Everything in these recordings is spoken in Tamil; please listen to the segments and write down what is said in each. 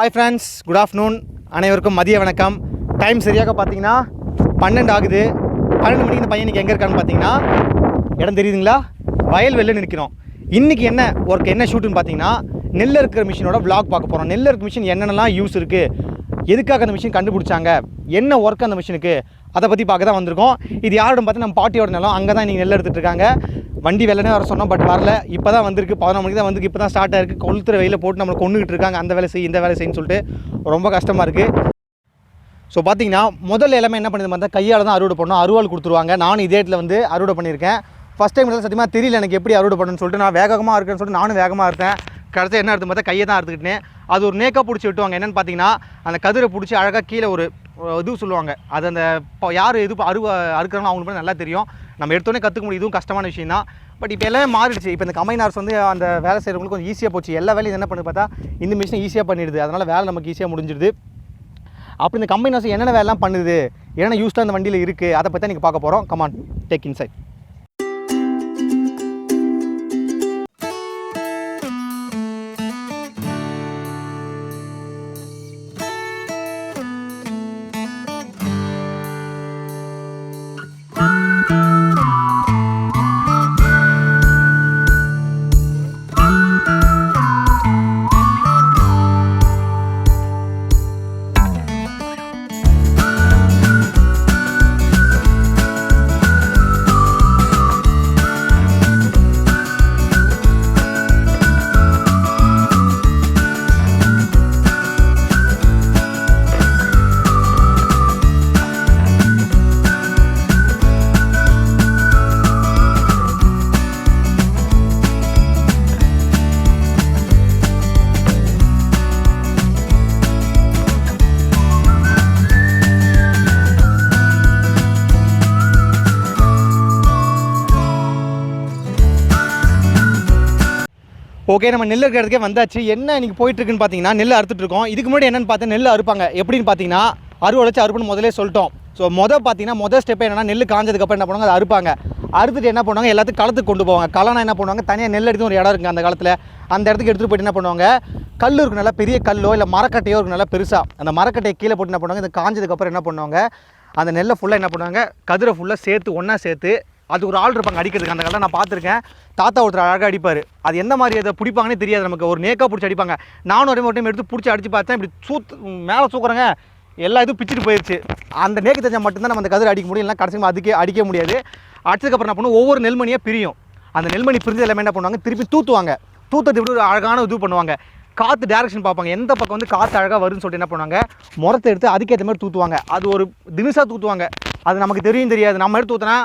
Hi friends, good afternoon. அனைவருக்கும் மதிய வணக்கம். டைம் சரியாக பார்த்தீங்கன்னா 12 ஆகுது. 12 மணிக்கு இந்த பையனுக்கு எங்கே இருக்கான்னு பார்த்தீங்கன்னா, இடம் தெரியுதுங்களா, வயல்வெளியில் நிற்கிறோம். இன்றைக்கி என்ன ஒர்க், என்ன ஷூட்டுன்னு பார்த்தீங்கன்னா, நெல் இருக்கிற மிஷினோட விளாக் பார்க்க போகிறோம். நெல் இருக்கிற மிஷின் என்னென்னலாம் யூஸ் இருக்குது, எதுக்காக அந்த மிஷின் கண்டுபிடிச்சாங்க, என்ன ஒர்க் அந்த மிஷினுக்கு, அதை பற்றி பார்க்க தான் வந்திருக்கோம். இது யாரோட பார்த்து நம்ம பாட்டியோட நிலம். அங்கே தான் நீங்கள் நெல் எடுத்துகிட்டு இருக்காங்க. வண்டி வெள்ளனே வர சொன்னோம், பட் வரல. இப்போ தான் வந்திருக்கு. 11 மணிக்கு தான் வந்திருக்கு. இப்போ தான் ஸ்டார்ட் ஆகிருக்கு. கொளுத்துற வெயில போட்டு நம்மளை கொண்டுகிட்டு இருக்காங்க. அந்த வேலை செய், இந்த வேலை செய்யுன்னு சொல்லிட்டு ரொம்ப கஷ்டமாக இருக்குது. ஸோ பார்த்தீங்கன்னா முதல்ல எல்லாமே என்ன பண்ணுது பார்த்தா, கையால் தான் அறுவடை பண்ணணும். அறுவாள் கொடுத்துருவாங்க. நானும் இதே இடத்துல வந்து அறுவடை பண்ணியிருக்கேன். ஃபஸ்ட் டைம் சத்தியமாக தெரியல எனக்கு எப்படி அறுவடை பண்ணணும்னு சொல்லிட்டு. நான் வேகமாக இருக்கேன்னு சொல்லிட்டு நானும் வேகமாக இருந்தேன். கடைசி என்ன எடுத்து பார்த்தா கையை தான் அறுத்துக்கிட்டேன். அது ஒரு நேக்காக பிடிச்சி விட்டுவாங்க. என்னென்னு பார்த்தீங்கன்னா, அந்த கதிரை பிடிச்சி அழகாக கீழே ஒரு இது சொல்லுவாங்க. அது அந்த யார் இது அறுக்கிறாங்களோ அவங்களுக்கு நல்லா தெரியும். நம்ம எடுத்தோடனே கற்றுக்க முடியும். இதுவும் கஷ்டமான விஷயம் தான். பட் இப்போ எல்லாமே மாறிடுச்சு. இப்போ இந்த கம்பைன் ஹார்ஸ் வந்து அந்த வேலை செய்கிறவங்களுக்கு கொஞ்சம் ஈஸியாக போச்சு. எல்லா வேலையும் என்ன பண்ணுது பார்த்தா, இந்த மிஷினை ஈஸியாக பண்ணிடுது. அதனால் வேலை நமக்கு ஈஸியாக முடிஞ்சிடுது. அப்படி இந்த கம்பைன் ஹார்ஸ் என்னென்ன வேலைலாம் பண்ணுது, என்னென்ன யூஸ் தான் அந்த வண்டியில் இருக்குது, அதை பற்றி நீங்கள் பார்க்க போகிறோம். Come on, take inside. ஓகே, நம்ம நெல் இருக்கிறதுக்கே வந்தாச்சு. என்ன இன்றைக்கி போயிட்டுருக்குன்னு பார்த்தீங்கன்னா, நெல் அறுத்துட்ருக்கோம். இதுக்கு முன்னாடி என்னென்னு பார்த்தா, நெல் அறுப்பாங்க. எப்படின்னு பார்த்தீங்கன்னா, அறுவடை வச்சு அறுப்புன்னு முதலே சொல்லிட்டோம். ஸோ மொதல் ஸ்டெப் என்னென்னா, நெல் காஞ்சதுக்கப்புறம் என்ன பண்ணுவாங்க, அதை அறுப்பாங்க. அறுத்துட்டு என்ன பண்ணுவாங்க, எல்லாத்துக்கும் களத்துக்கு கொண்டு போவாங்க. களனா என்ன பண்ணுவாங்க, தனியாக நெல் எடுத்து ஒரு இடம் இருக்குது அந்த காலத்தில். அந்த இடத்துக்கு எடுத்துகிட்டு போய்ட்டு என்ன பண்ணுவாங்க, கல் இருக்கும், நல்லா பெரிய கல்லோ இல்லை மரக்கட்டையோ இருக்கும், நல்லா பெருசாக. அந்த மரக்கட்டையை கீழே போட்டு என்ன பண்ணுவாங்க, இந்த காஞ்சதுக்கப்புறம் என்ன பண்ணுவாங்க, அந்த நெல்லை ஃபுல்லாக என்ன பண்ணுவாங்க, கதிரை ஃபுல்லாக சேர்த்து ஒன்றா சேர்த்து, அது ஒரு ஆள் இருப்பாங்க அடிக்கிறதுக்கு. அந்த காலத்தில் நான் பார்த்துருக்கேன். தாத்தா ஒருத்தர் அழகாக அடிப்பார். அது எந்த மாதிரி அதை பிடிப்பாங்கன்னே தெரியாது நமக்கு. ஒரு நேக்காக பிடிச்சி அடிப்பாங்க. நானும் ஒரு டைம் எடுத்து பிடிச்சி அடித்து பார்த்தேன். இப்படி மேலே தூக்குறாங்க, எல்லா இதுவும் பிச்சுட்டு போயிடுச்சு. அந்த நேக்கு தெரிஞ்சால் மட்டும்தான் நம்ம அந்த கதிரை அடிக்க முடியும். இல்லை கடைசி அதுக்கே அடிக்க முடியாது. அடிச்சதுக்கப்புறம் என்ன பண்ணுவோம், ஒவ்வொரு நெல்மணியாக பிரியும். அந்த நெல்மணி பிரிஞ்சு எல்லாமே என்ன பண்ணுவாங்க, திருப்பி தூத்துவாங்க. தூத்தது இப்படி ஒரு அழகான இது பண்ணுவாங்க. காற்று டேரக்ஷன் பார்ப்பாங்க, எந்த பக்கம் வந்து காற்று அழகாக வரும்னு சொல்லிட்டு என்ன பண்ணுவாங்க, முறத்தை எடுத்து அதுக்கேற்ற மாதிரி தூத்துவாங்க. அது ஒரு தினுசாக தூத்துவாங்க. அது நமக்கு தெரியாது. நம்ம எடுத்து ஊற்றினா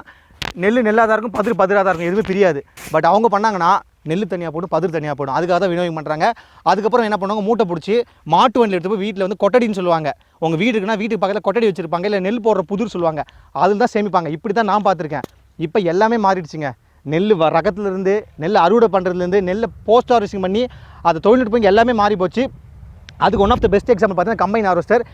நெல்லாக தான் இருக்கும், பதிராக தான் இருக்கும், எதுவுமே தெரியாது. பட் அவங்க பண்ணாங்கன்னா நெல் தனியாக போட்டு பதிர் தனியாக போடும். அதுக்காக தான் விநியோகம் பண்ணுறாங்க. அதுக்கப்புறம் என்ன பண்ணுவாங்க, மூட்டை பிடிச்சி மாட்டு வண்டியில் எடுத்து போய் வீட்டில் வந்து கொட்டடின்னு சொல்லுவாங்க. உங்கள் வீடு இருக்குன்னா வீட்டுக்கு பக்கத்தில் கொட்டடி வச்சுருப்பாங்க, இல்லை நெல் போடுற புதிர் சொல்லுவாங்க, அதில் தான் சேமிப்பாங்க. இப்படி தான் நான் பார்த்துருக்கேன். இப்போ எல்லாமே மாறிடுச்சுங்க. நெல் ரகத்துலேருந்து, நெல் அறுவடை பண்ணுறதுலேருந்து, நெல்லை போஸ்ட் ஹார்வெஸ்டிங் பண்ணி அது தொழில்நுட்பம் எல்லாமே மாறி போச்சு. அதுக்கு one of the best example பார்த்தீங்கன்னா கம்பைன் ஹார்வெஸ்டர்.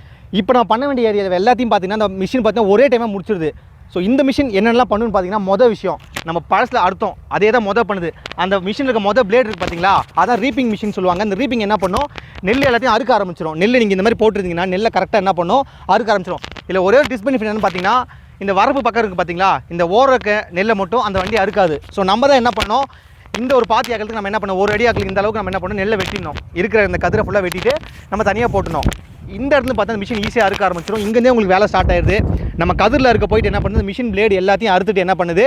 இப்போ நான் பண்ண வேண்டிய ஏரியாவில் எல்லாத்தையும் பார்த்தீங்கன்னா அந்த மிஷின் பார்த்தீங்கன்னா ஒரே டைமாக முடிச்சிடுது. ஸோ இந்த மிஷின் என்னென்னலாம் பண்ணுன்னு பார்த்தீங்கன்னா, மொதல் விஷயம் நம்ம பழசில் அர்த்தம் அதே தான் பண்ணுது. அந்த மிஷினில் இருக்க பிளேட் இருக்குது பார்த்தீங்களா, அதான் ரீப்பிங் மிஷின் சொல்லுவாங்க. அந்த ரீப்பிங் என்ன பண்ணும், நெல் எல்லாத்தையும் அறுக்க ஆரம்பிச்சிடும். நெல் நீங்கள் இந்த மாதிரி போட்டுருந்தீங்கன்னா நெல்லை கரெக்டாக என்ன பண்ணும், அறுக்க ஆரம்பிச்சிடும். இல்லை ஒரே ஒரு டிஸ்பெனிஃபிட் என்னன்னு பார்த்தீங்கன்னா, இந்த வரப்பு பக்கம் இருக்குது பார்த்தீங்களா, இந்த ஓரக்க நெல்லை மட்டும் அந்த வண்டி அறுக்காது. ஸோ நம்ம தான் என்ன பண்ணோம், இந்த ஒரு பாத்தி ஆக்களுக்கு நம்ம என்ன பண்ணோம், ஒரு அடி ஆக்களுக்கு இந்த அளவுக்கு நம்ம என்ன பண்ணோம், நெல்லை வெட்டிடணும். இருக்கிற இந்த கதிரை ஃபுல்லாக வெட்டிட்டு நம்ம தனியாக போட்டணும். இந்த இடத்துல பார்த்தா அந்த மிஷின் ஈஸியாக அறுக்க ஆரம்பிச்சிடும். இங்கேருந்தே உங்களுக்கு வேலை ஸ்டார்ட் ஆயிடுது. நம்ம கதிரில் இருக்க போயிட்டு என்ன பண்ணுது, மிஷின் பிளேடு எல்லாத்தையும் அறுத்துட்டு என்ன பண்ணுது,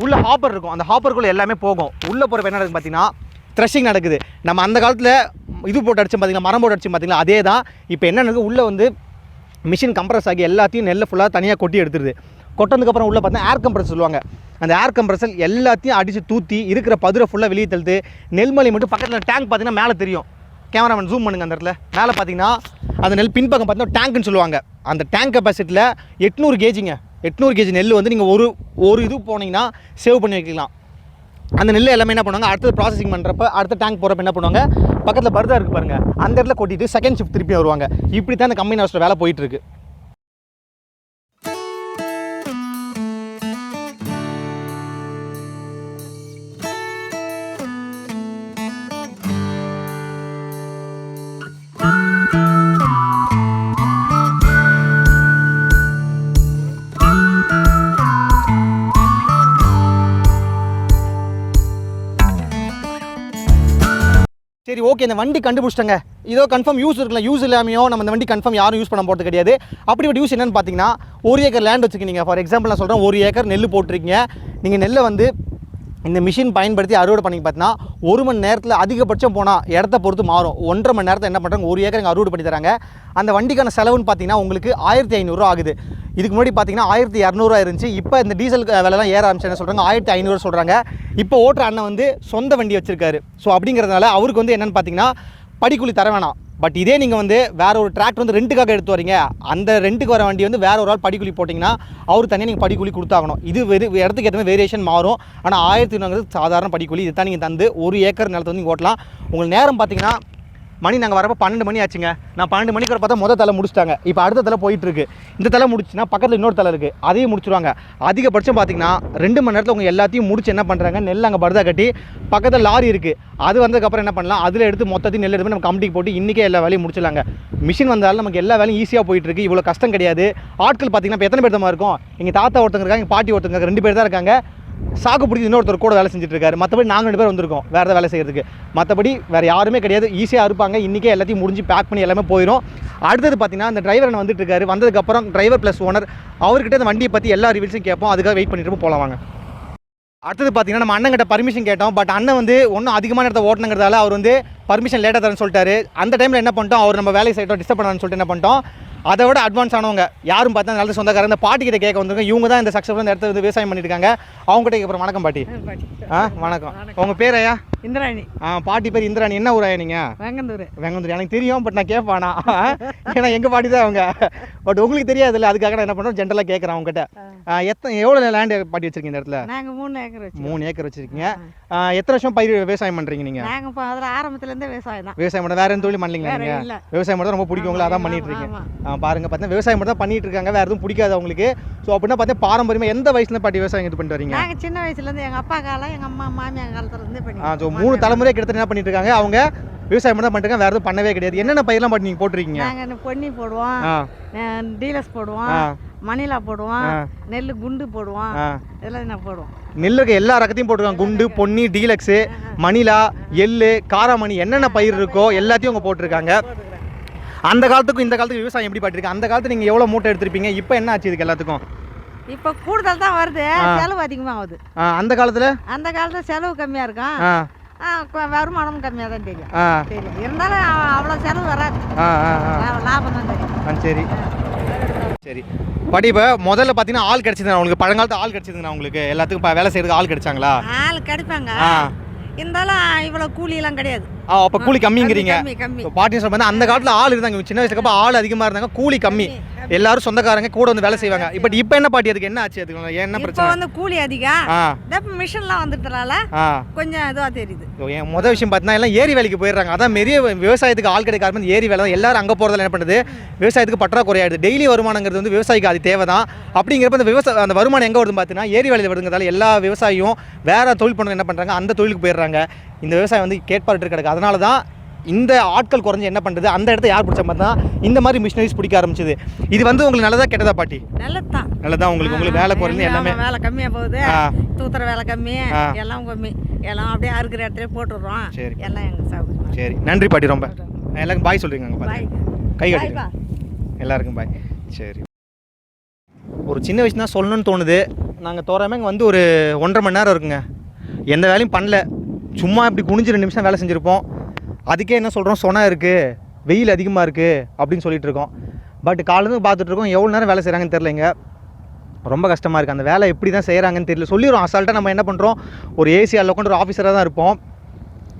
உள்ள ஹாப்பர் இருக்கும், அந்த ஹாப்பருக்குள்ளே எல்லாமே போகும். உள்ளே போகிறப்ப என்ன நடக்குது பார்த்தீங்கன்னா, த்ரெஷிங் நடக்குது. நம்ம அந்த காலத்தில் இது போட்டு அடிச்சோம் பார்த்தீங்கன்னா, மரம் போட்டு அடிச்சோம் பார்த்தீங்களா, அதே தான். இப்போ என்ன நடக்குது, உள்ளே வந்து மிஷின் கம்ப்ரஸ் ஆகி எல்லாத்தையும் நெல்லை ஃபுல்லாக தனியாக கொட்டி எடுத்துருது. கொட்டதுக்கப்புறம் உள்ளே பார்த்தா ஏர் கம்ப்ரஸ் சொல்லுவாங்க. அந்த ஏர் கம்ப்ரஸர் எல்லாத்தையும் அடித்து தூற்றி இருக்கிற பதிரை ஃபுல்லாக வெளியே தள்ளுது. நெல்மலை மட்டும் பக்கத்தில் டேங்க் பார்த்தீங்கன்னா மேலே தெரியும். கேமராமேன் ஜூம் பண்ணுங்க. அந்த இடத்துல மேலே பார்த்தீங்கன்னா அந்த நெல் பின்பக்கம் பார்த்தீங்கன்னா டேங்க்னு சொல்லுவாங்க. அந்த டேங்க் கெப்பாசிட்டியில் 800 கேஜிங்க. 800 கேஜி நெல் வந்து நீங்கள் ஒரு இது போனீங்கன்னா சேவ் பண்ணி வைக்கலாம். அந்த நெல் எல்லாமே என்ன பண்ணுவாங்க, அடுத்தது ப்ராசஸிங் பண்ணுறப்ப அடுத்த டேங்க் போகிறப்ப என்ன பண்ணுவாங்க, பக்கத்தில் பர்தா இருக்குது பாருங்கள், அந்த இடத்துல கொட்டிட்டு செகண்ட் ஷிஃப்ட் திருப்பி வருவாங்க. இப்படி தான் இந்த கம்பெனி ஹவுஸில் வேலை போயிட்டுருக்கு. ஓகே இந்த வண்டி கண்டுபிடிச்சிட்டங்க, இதோ கன்ஃபார்ம் யூஸ் இருக்கலாம், யூஸ் இல்லாமையோ நம்ம இந்த வண்டி கன்ஃபார்ம் யாரும் யூஸ் பண்ண போகிறது கிடையாது. அப்படிப்பட்ட யூஸ் என்னென்னு பார்த்தீங்கன்னா, 1 ஏக்கர் லேண்ட் வச்சுருக்கீங்க. ஃபார் எக்ஸாம்பிள் நான் சொல்கிறேன், 1 ஏக்கர் நெல் போட்டிருக்கீங்க. நீங்கள் நெல்லை வந்து இந்த மிஷின் பயன்படுத்தி அறுவடை பண்ணி பார்த்தீங்கன்னா 1 மணி நேரத்தில் அதிகபட்சம் போனால் இடத்த பொறுத்து மாறும். 1.5 மணி நேரத்தில் என்ன பண்ணுறாங்க, 1 ஏக்கர் அறுவடை பண்ணி தராங்க. அந்த வண்டிக்கான செலவுன்னு பார்த்தீங்கன்னா உங்களுக்கு 1500 ஆகுது. இதுக்கு முன்னாடி பார்த்தீங்கன்னா 1200 இருந்துச்சு. இப்போ இந்த டீசல் விலைலாம் ஏற ஆரம்பிச்சு என்ன சொல்கிறாங்க, 1500 சொல்கிறாங்க. இப்போ ஓட்டுற அண்ணன் வந்து சொந்த வண்டி வச்சுருக்காரு. ஸோ அப்படிங்கிறதுனால அவருக்கு வந்து என்னென்னு பார்த்தீங்கன்னா படிக்கூலி தர வேணாம். பட் இதே நீங்கள் வந்து வேறு ஒரு டிராக்டர் வந்து ரெண்டுக்காக எடுத்து வரீங்க, அந்த ரெண்டுக்கு வர வண்டி வந்து வேறு ஒரு ஆள் படிக்கூலி போட்டிங்கன்னா அவர் தனியாக நீங்கள் படிக்கூலி கொடுத்தாகணும். இது இடத்துக்கு ஏற்ற வேரியேஷன் மாறும். ஆனால் 1500 சாதாரண படிக்கூலி. இது தான் நீங்கள் தந்து 1 ஏக்கர் நிலத்தை வந்து நீங்கள் ஓட்டலாம். உங்களுக்கு நேரம் பார்த்தீங்கன்னா மணி நாங்கள் வரப்போ 12 மணி ஆச்சுங்க. நான் 12 மணிக்கு வர பார்த்தா மொதல் தலை முடிச்சிட்டாங்க. இப்போ அடுத்த தலை போயிட்டுருக்கு. இந்த தலை முடிச்சுன்னா பக்கத்தில் இன்னொரு தலை இருக்குது, அதையும் முடிச்சுருவாங்க. அதிகபட்சம் பார்த்தீங்கன்னா 2 மணி நேரத்தில் உங்கள் எல்லாத்தையும் முடிச்சு என்ன பண்ணுறாங்க, நெல் அங்கே படுதா கட்டி பக்கத்தில் லாரி இருக்குது, அது வந்ததுக்கப்புறம் என்ன பண்ணலாம், அதில் எடுத்து மொத்தத்தையும் நெல் எடுத்து நம்ம கம்பிக்கு போட்டு இன்றைக்கே எல்லா வேலையும் முடிச்சிடலாங்க. மிஷின் வந்தாலும் நமக்கு எல்லா வேலையும் ஈஸியாக போயிட்டுருக்கு. இவ்வளோ கஷ்டம் கிடையாது. ஆட்கள் பார்த்தீங்கன்னா இப்போ எத்தனை பேர் தான் இருக்கோம், எங்கள் தாத்தா ஒருத்தங்க இருக்காங்க, எங்கள் பாட்டி ஒருத்தங்க, 2 பேர் தான் இருக்காங்க. சாக்கு பிடிச்சி இன்னொருத்தர் கூட வேலை செஞ்சுட்டு இருக்காரு. மற்றபடி நாங்கள் 2 பேர் வந்திருக்கோம் வேறு ஏதாவது வேலை செய்கிறதுக்கு. மற்றபடி வேறு யாருமே கிடையாது. ஈஸியாக இருப்பாங்க. இன்றைக்கே எல்லாத்தையும் முடிஞ்சு பேக் பண்ணி எல்லாமே போயிடும். அடுத்தது பார்த்தீங்கன்னா அந்த டிரைவர் வந்துட்டு இருக்காரு. வந்ததுக்கப்புறம் டிரைவர் ப்ளஸ் ஓனர் அவர்கிட்ட அந்த வண்டியை பற்றி எல்லா ரிவியூஸும் கேட்போம். அதுக்காக வெயிட் பண்ணிட்டு போகலாம் வாங்க. அடுத்தது பார்த்தீங்கன்னா நம்ம அண்ணன் கிட்ட பர்மிஷன் கேட்டோம். பட் அண்ணன் வந்து ஒன்றும் அதிகமான இடத்த ஓட்டணுங்கிறதால அவர் வந்து பர்மிஷன் லேட்டாக தரேன்னு சொல்லிட்டாரு. அந்த டைமில் என்ன பண்ணிட்டோம், அவர் நம்ம வேலை செய்யட்டோம் டிஸ்டர்ப் பண்ணான்னு சொல்லிட்டு என்ன பண்ணிட்டோம், அதை விட அட்வான்ஸ் ஆனவங்க யாரும் பார்த்தா நல்ல சொந்தக்காரங்க இந்த பாட்டி கிட்ட கேட்க வந்திருக்கோம். இவங்க தான் இந்த சக்ஸஸ்ஃபுல்லாக இந்த இடத்துல வந்து விவசாயம் பண்ணிட்டு இருக்காங்க. அவங்க கிட்ட அப்புறம் வணக்கம் பாட்டி. வணக்கம். உங்கள் பேர் ஐயா? இந்திராணி. பாட்டி பேர் இந்திராணி. என்ன ஊர் ஐயா நீங்கள்? வெங்கந்தூர். வெங்கந்தூர் எனக்கு தெரியும். பட் நான் கேட்பானா, ஏன்னா எங்கள் பாட்டி தான் அவங்க. பட் உங்களுக்கு தெரியாது இல்லை, அதுக்காக நான் என்ன பண்ணுறோம், ஜென்ரலாக கேட்குறேன் அவங்ககிட்ட. எவ்வளோ லேண்ட் பாட்டி வச்சிருக்கீங்க இந்த இடத்துல? நாங்கள் 3 ஏக்கர் வச்சு. 3 ஏக்கர் வச்சிருக்கீங்க. எத்தனை வருஷம் பயிர் விவசாயம் பண்ணுறீங்க நீங்கள்? நாங்கள் இப்போ அதில் ஆரம்பத்துலேருந்தே விவசாயம் தான். விவசாயம் பண்ண வேறு எந்த தொழில் பண்ணலீங்களா நீங்கள்? விவசாயம் மட்டும் ரொம்ப பிடிக்குங்களா, அதான் பண்ணிட்டு இருக்கீங்க. பாருங்க பார்த்தீங்கன்னா விவசாயம் மட்டும் தான் பண்ணிட்டு இருக்காங்க, வேறு எதுவும் பிடிக்காது அவங்களுக்கு. ஸோ அப்படின்னா பார்த்தீங்கன்னா பாரம்பரியமாக எந்த வயசுல பாட்டி விவசாயம் இது பண்ணிட்டு வரீங்க? நாங்கள் சின்ன வயசுலேருந்து எங்கள் அப்பா காலம், எங்கள் அம்மா மாமியார் காலத்துலேருந்து பண்ணி. ஸோ 3 தலைமுறை கிட்டத்தட்ட என்ன பண்ணிட்டு இருக்காங்க அவங்க, விவசாயம் மட்டும் தான் பண்ணிட்டு, வேறு எதுவும் பண்ணவே கிடையாது. என்னென்ன பயிரெலாம் பாட்டி நீங்கள் போட்டிருக்கீங்க? நாங்கள் பொன்னி போடுவோம், டீலக்ஸ் போடுவோம், மணிலா போடுவோம், நெல் குண்டு போடுவோம், இதெல்லாம் நான் போடுவோம். நெல்லுக்கு எல்லா ரகத்தையும் போட்டிருக்காங்க. குண்டு, பொன்னி, டீலக்ஸு, மணிலா, எள்ளு, காராமணி, என்னென்ன பயிர் இருக்கோ எல்லாத்தையும் அவங்க போட்டிருக்காங்க. அந்த காலத்துக்கும் இந்த காலத்துக்கு விவசாயம் எப்படி பாட்டிருக்கு? அந்த காலத்துல நீங்கள் எவ்வளோ மூட்டை எடுத்திருப்பீங்க, இப்போ என்ன ஆச்சு இதுக்கு எல்லாத்துக்கும்? இப்போ கூடுதல் தான் வருது, செலவு அதிகமாகுது. அந்த காலத்தில் செலவு கம்மியாக இருக்கும், வருமானமும் கம்மியாக தான் தெரியும். இருந்தாலும் அவ்வளோ செலவு வராது, லாபம் தான் தெரியும். சரி சரி பாட்டி, இப்போ முதல்ல பார்த்தீங்கன்னா ஆள் கிடச்சிது உங்களுக்கு, பழங்காலத்து ஆள் கிடச்சிதுங்கண்ணா உங்களுக்கு, எல்லாத்துக்கும் இப்போ வேலை செய்யறதுக்கு ஆள் கிடைச்சாங்களா? ஆள் கிடைப்பாங்க, இருந்தாலும் இவ்வளோ கூலியெல்லாம் கிடையாது. அப்போ கூலி கம்மிங்கிறீங்க. பாட்டி சொல்ல அந்த காலத்தில் ஆள் இருந்தாங்க, சின்ன வயசுக்கு ஆள் அதிகமாக இருந்தாங்க, கூலி கம்மி, எல்லாரும் சொந்தக்காரங்க கூட வந்து வேலை செய்வாங்க. பட் இப்போ என்ன பாட்டி, அதுக்கு என்ன ஆச்சு, அதுக்கு என்ன பிரச்சனை? இப்போ வந்து கூலி அதிகம், இப்போ மிஷின்லாம் வந்துட்டனால கொஞ்சம் இதுவாக தெரியுது. முதல் விஷயம் பார்த்தீங்கன்னா எல்லாம் ஏரி வேலைக்கு போயிடுறாங்க. அதான் பெரிய விவசாயத்துக்கு ஆள் கிடைக்காம ஏரி வேலை தான். எல்லாரும் அங்கே போகிறதால என்ன பண்ணுது, விவசாயத்துக்கு பற்றாக்குறையாயிடுது. டெய்லி வருமானங்கிறது வந்து விவசாயிக்கு அது தேவை தான். அப்படிங்கிறப்ப அந்த வருமானம் எங்கே வருதுன்னு பார்த்தீங்கன்னா ஏரி வேலையில் வருதுங்கிறதால எல்லா விவசாயியும் வேறு தொழில் பண்ண என்ன பண்ணுறாங்க, அந்த தொழிலுக்கு போயிடுறாங்க. இந்த விவசாயம் வந்து கேட்பாட்டு கிடக்கு. அதனால தான் இந்த ஆட்கள் குறைஞ்சி என்ன பண்ணுறது, அந்த இடத்த யார் பிடிச்ச மாதிரி தான் இந்த மாதிரி மிஷினரிஸ் பிடிக்க ஆரம்பிச்சது. இது வந்து உங்களுக்கு நல்லதா கெட்டதா பாட்டி? நல்லதான். உங்களுக்கு வேலை குறைஞ்சு எல்லாமே வேலை கம்மியாக போகுது, தூத்துற வேலை கம்மி, எல்லாம் கம்மி, எல்லாம் அப்படியே அறுக்கிற இடத்துல போட்டுடுறோம். சரி, எல்லாம் எங்களுக்கு சாப்பிடுவோம். சரி, நன்றி பாட்டி. ரொம்ப எல்லாருக்கும் பாய் சொல்கிறீங்க, கை கட்டி எல்லாருக்கும் பாய். சரி, ஒரு சின்ன வயசு தான் சொல்லணும்னு தோணுது. நாங்கள் தோறாமல் இங்கே வந்து ஒரு 1.5 மணி நேரம் இருக்குங்க, எந்த வேலையும் பண்ணல, சும்மா இப்படி குனிஞ்சு 2 நிமிஷம் வேலை செஞ்சுருப்போம். அதுக்கே என்ன சொல்கிறோம், சொன்னா இருக்குது, வெயில் அதிகமாக இருக்குது அப்படின்னு சொல்லிட்டு இருக்கோம். பட் காலேருந்து பார்த்துட்ருக்கோம், எவ்வளோ நேரம் வேலை செய்கிறாங்கன்னு தெரிலங்க, ரொம்ப கஷ்டமாக இருக்குது. அந்த வேலை எப்படி தான் செய்கிறாங்கன்னு தெரியல. சொல்லிடுறோம் அசால்ட்டாக, நம்ம என்ன பண்ணுறோம், ஒரு ஏசியாவில் உட்காந்து ஒரு ஆஃபீஸராக தான் இருப்போம்,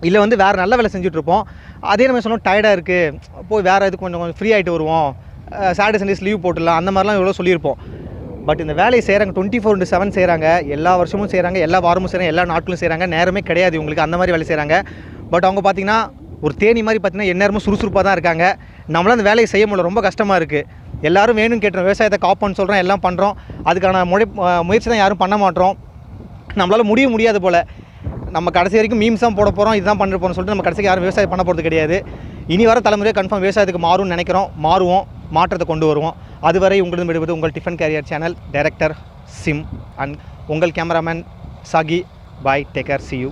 இல்லை வந்து வேறு நல்ல வேலை செஞ்சுட்ருப்போம். அதே நம்ம சொன்னோம் டயர்டாக இருக்குது, போய் வேறு இதுக்கு கொஞ்சம் ஃப்ரீ ஆகிட்டு வருவோம், சாட்டர்டே சண்டேஸ் லீவ் போட்டுடலாம், அந்த மாதிரிலாம் எவ்வளோ சொல்லியிருப்போம். பட் இந்த வேலையை செய்கிறாங்க, 24/7 செய்கிறாங்க, எல்லா வருஷமும் செய்கிறாங்க, எல்லா வாரமும் செய்கிறாங்க, எல்லா நாட்களும் செய்கிறாங்க, நேரமே கிடையாது இவங்களுக்கு, அந்த மாதிரி வேலை செய்கிறாங்க. பட் அவங்க பார்த்திங்கன்னா ஒரு தேனி மாதிரி பார்த்திங்கன்னா எந்நேரமும் சுறுசுறுப்பாக தான் இருக்காங்க. நம்மளால் அந்த வேலையை செய்ய முடியல, ரொம்ப கஷ்டமாக இருக்குது. எல்லோரும் வேணும்னு கேட்டுறோம், விவசாயத்தை காப்பான்னு சொல்கிறோம், எல்லாம் பண்ணுறோம், அதுக்கான முயற்சி தான் யாரும் பண்ண மாட்டோம். நம்மளால் முடியாது போல். நம்ம கடைசி வரைக்கும் மீம்ஸ் தான் போட போகிறோம், இதுதான் பண்ண போகிறோம்னு சொல்லிட்டு நம்ம கடைசிக்கு யாரும் விவசாயம் பண்ண போகிறது கிடையாது. இனி வர தலைமுறையை கன்ஃபார்ம் விவசாயத்துக்கு மாறும்னு நினைக்கிறோம், மாறுவோம், மாற்றத்தை கொண்டு வருவோம். அதுவரை உங்களிடம் விடுவது உங்கள் டிஃபன் கேரியர் சேனல் டைரக்டர் சிம் அண்ட் உங்கள் கேமராமேன் சாகி. Bye, take care, see you.